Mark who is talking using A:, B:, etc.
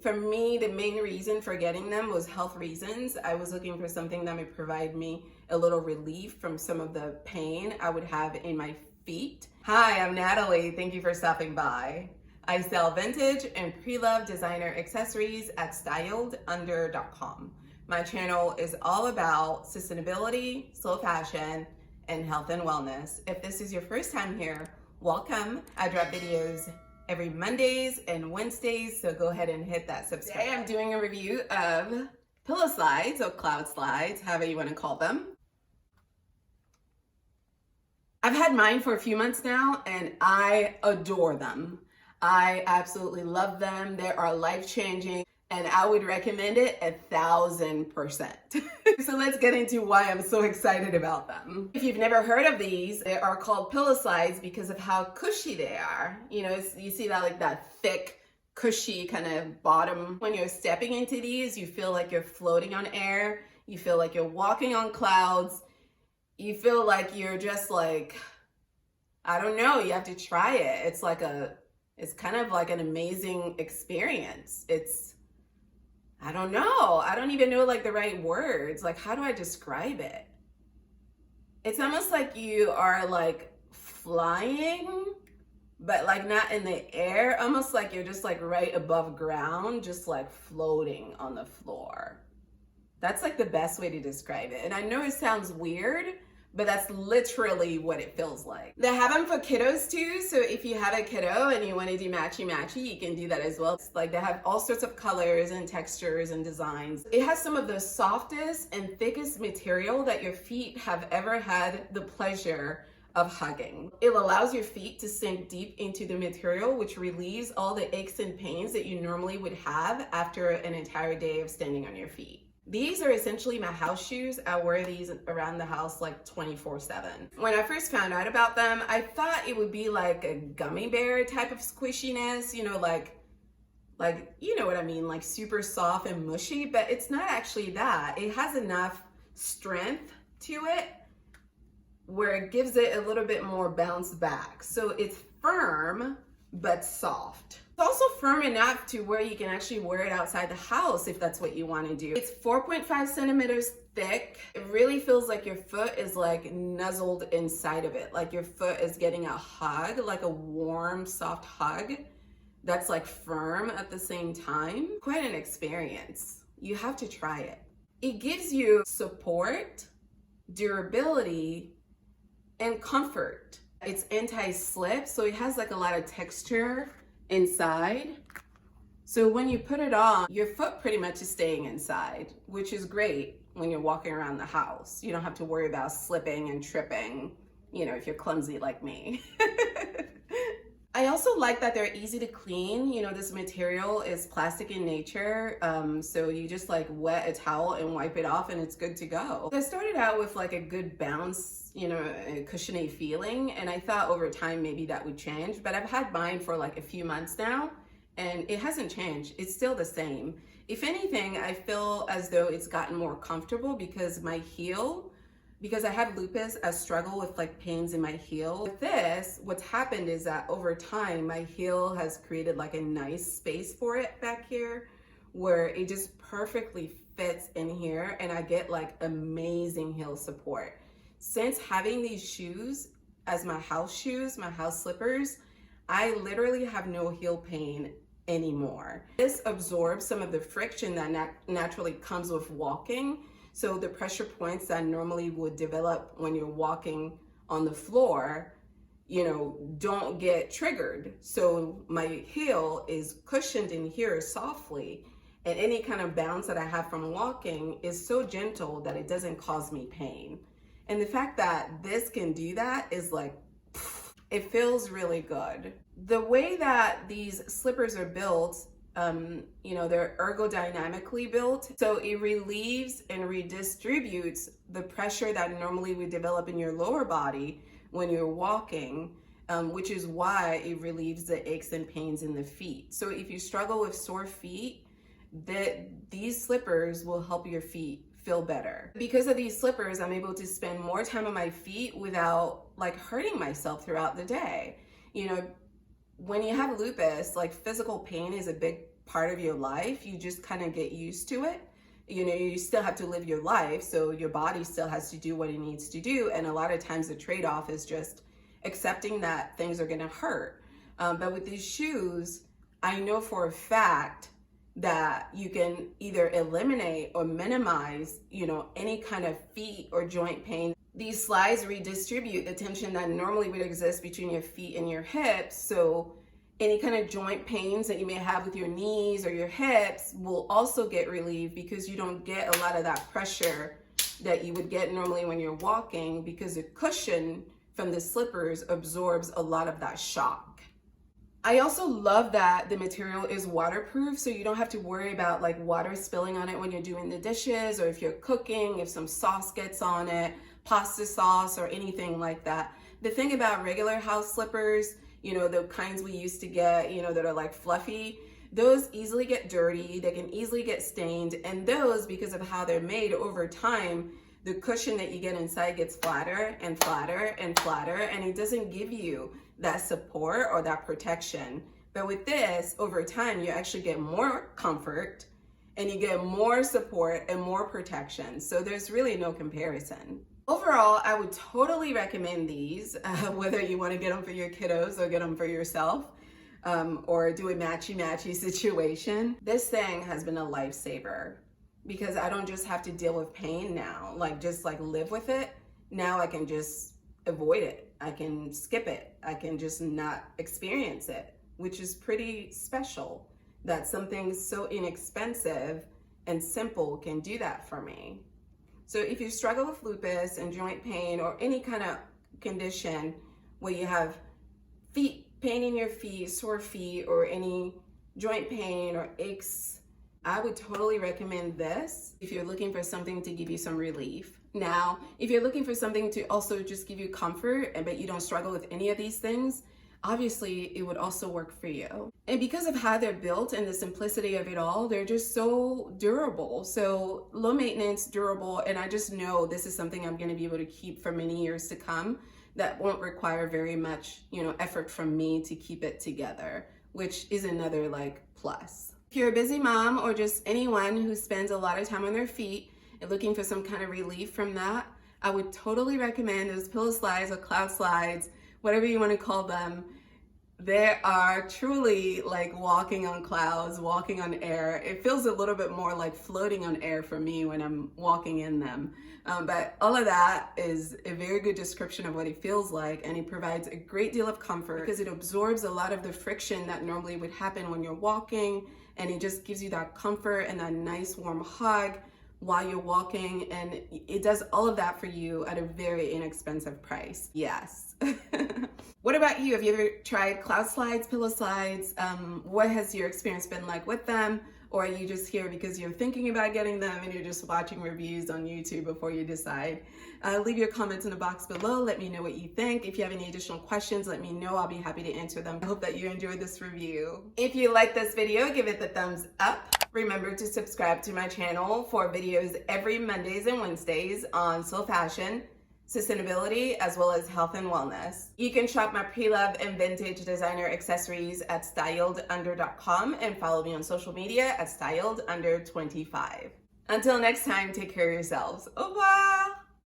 A: For me, the main reason for getting them was health reasons. I was looking for something that would provide me a little relief from some of the pain I would have in my feet. Hi, I'm Natalie. Thank you for stopping by. I sell vintage and pre-loved designer accessories at styledunder.com. My channel is all about sustainability, slow fashion, and health and wellness. If this is your first time here, welcome. I drop videos every Mondays and Wednesdays, so go ahead and hit that subscribe. Today I'm doing a review of pillow slides or cloud slides, however you want to call them. I've had mine for a few months now and I adore them. I absolutely love them. They are life-changing and I would recommend it 1,000%. So let's get into why I'm so excited about them. If you've never heard of these, they are called pillow slides because of how cushy they are. You know, you see that like that thick, cushy kind of bottom. When you're stepping into these, you feel like you're floating on air. You feel like you're walking on clouds. You feel like you're just like, I don't know, you have to try it. It's kind of like an amazing experience. I don't know. I don't even know like the right words. Like, how do I describe it? It's almost like you are like flying, but like not in the air. Almost like you're just like right above ground, just like floating on the floor. That's like the best way to describe it. And I know it sounds weird, but that's literally what it feels like. They have them for kiddos too, so if you have a kiddo and you want to do matchy-matchy, you can do that as well. It's like they have all sorts of colors and textures and designs. It has some of the softest and thickest material that your feet have ever had the pleasure of hugging. It allows your feet to sink deep into the material, which relieves all the aches and pains that you normally would have after an entire day of standing on your feet. These are essentially my house shoes. I wear these around the house like 24/7. When I first found out about them, I thought it would be like a gummy bear type of squishiness, you know, like you know what I mean, like super soft and mushy, but it's not actually that. It has enough strength to it where it gives it a little bit more bounce back. So it's firm, but soft. It's also firm enough to where you can actually wear it outside the house if that's what you want to do. It's 4.5 centimeters thick. It really feels like your foot is like nuzzled inside of it. Like your foot is getting a hug, like a warm, soft hug that's like firm at the same time. Quite an experience. You have to try it. It gives you support, durability, and comfort. It's anti-slip, so it has like a lot of texture inside. So when you put it on, your foot pretty much is staying inside, which is great when you're walking around the house. You don't have to worry about slipping and tripping, you know, if you're clumsy like me. I also like that they're easy to clean. You know, this material is plastic in nature, so you just like wet a towel and wipe it off and it's good to go. I started out with like a good bounce, you know, a cushiony feeling, and I thought over time maybe that would change, but I've had mine for like a few months now and it hasn't changed. It's still the same. If anything, I feel as though it's gotten more comfortable because my heel, because I had lupus, I struggle with like pains in my heel. With this, what's happened is that over time, my heel has created like a nice space for it back here where it just perfectly fits in here and I get like amazing heel support. Since having these shoes as my house shoes, my house slippers, I literally have no heel pain anymore. This absorbs some of the friction that naturally comes with walking. So the pressure points that normally would develop when you're walking on the floor, you know, don't get triggered. So my heel is cushioned in here softly, and any kind of bounce that I have from walking is so gentle that it doesn't cause me pain. And the fact that this can do that is like, it feels really good. The way that these slippers are built, you know, they're ergodynamically built, so it relieves and redistributes the pressure that normally would develop in your lower body when you're walking, which is why it relieves the aches and pains in the feet. So if you struggle with sore feet, these slippers will help your feet feel better. Because of these slippers, I'm able to spend more time on my feet without like hurting myself throughout the day. You know, when you have lupus, like physical pain is a big part of your life. You just kind of get used to it. You know, you still have to live your life, so your body still has to do what it needs to do. And a lot of times the trade-off is just accepting that things are gonna hurt. But with these shoes, I know for a fact that you can either eliminate or minimize, you know, any kind of feet or joint pain. These slides redistribute the tension that normally would exist between your feet and your hips. So any kind of joint pains that you may have with your knees or your hips will also get relieved, because you don't get a lot of that pressure that you would get normally when you're walking, because the cushion from the slippers absorbs a lot of that shock. I also love that the material is waterproof, so you don't have to worry about like water spilling on it when you're doing the dishes, or if you're cooking, if some sauce gets on it, pasta sauce or anything like that. The thing about regular house slippers, you know, the kinds we used to get, you know, that are like fluffy, those easily get dirty, they can easily get stained, and those, because of how they're made over time, the cushion that you get inside gets flatter and flatter and flatter, and it doesn't give you that support or that protection. But with this, over time, you actually get more comfort and you get more support and more protection. So there's really no comparison. Overall, I would totally recommend these, whether you want to get them for your kiddos or get them for yourself, or do a matchy-matchy situation. This thing has been a lifesaver, because I don't just have to deal with pain now, like just like live with it. Now I can just avoid it. I can skip it. I can just not experience it, which is pretty special that something so inexpensive and simple can do that for me. So if you struggle with lupus and joint pain or any kind of condition where you have pain in your feet, sore feet, or any joint pain or aches, I would totally recommend this if you're looking for something to give you some relief. Now, if you're looking for something to also just give you comfort, but you don't struggle with any of these things, obviously it would also work for you. And because of how they're built and the simplicity of it all, they're just so durable. So low maintenance, durable, and I just know this is something I'm gonna be able to keep for many years to come. That won't require very much, you know, effort from me to keep it together, which is another like plus. If you're a busy mom or just anyone who spends a lot of time on their feet and looking for some kind of relief from that, I would totally recommend those pillow slides or cloud slides, whatever you want to call them. They are truly like walking on clouds, walking on air. It feels a little bit more like floating on air for me when I'm walking in them. But all of that is a very good description of what it feels like, and it provides a great deal of comfort because it absorbs a lot of the friction that normally would happen when you're walking, and it just gives you that comfort and that nice warm hug while you're walking, and it does all of that for you at a very inexpensive price. Yes. What about you? Have you ever tried cloud slides, pillow slides? What has your experience been like with them? Or are you just here because you're thinking about getting them and you're just watching reviews on YouTube before you decide? Leave your comments in the box below. Let me know what you think. If you have any additional questions, let me know. I'll be happy to answer them. I hope that you enjoyed this review. If you like this video, give it the thumbs up. Remember to subscribe to my channel for videos every Mondays and Wednesdays on slow fashion, sustainability, as well as health and wellness. You can shop my pre-loved and vintage designer accessories at styledunder.com and follow me on social media at styledunder25. Until next time, take care of yourselves. Au revoir!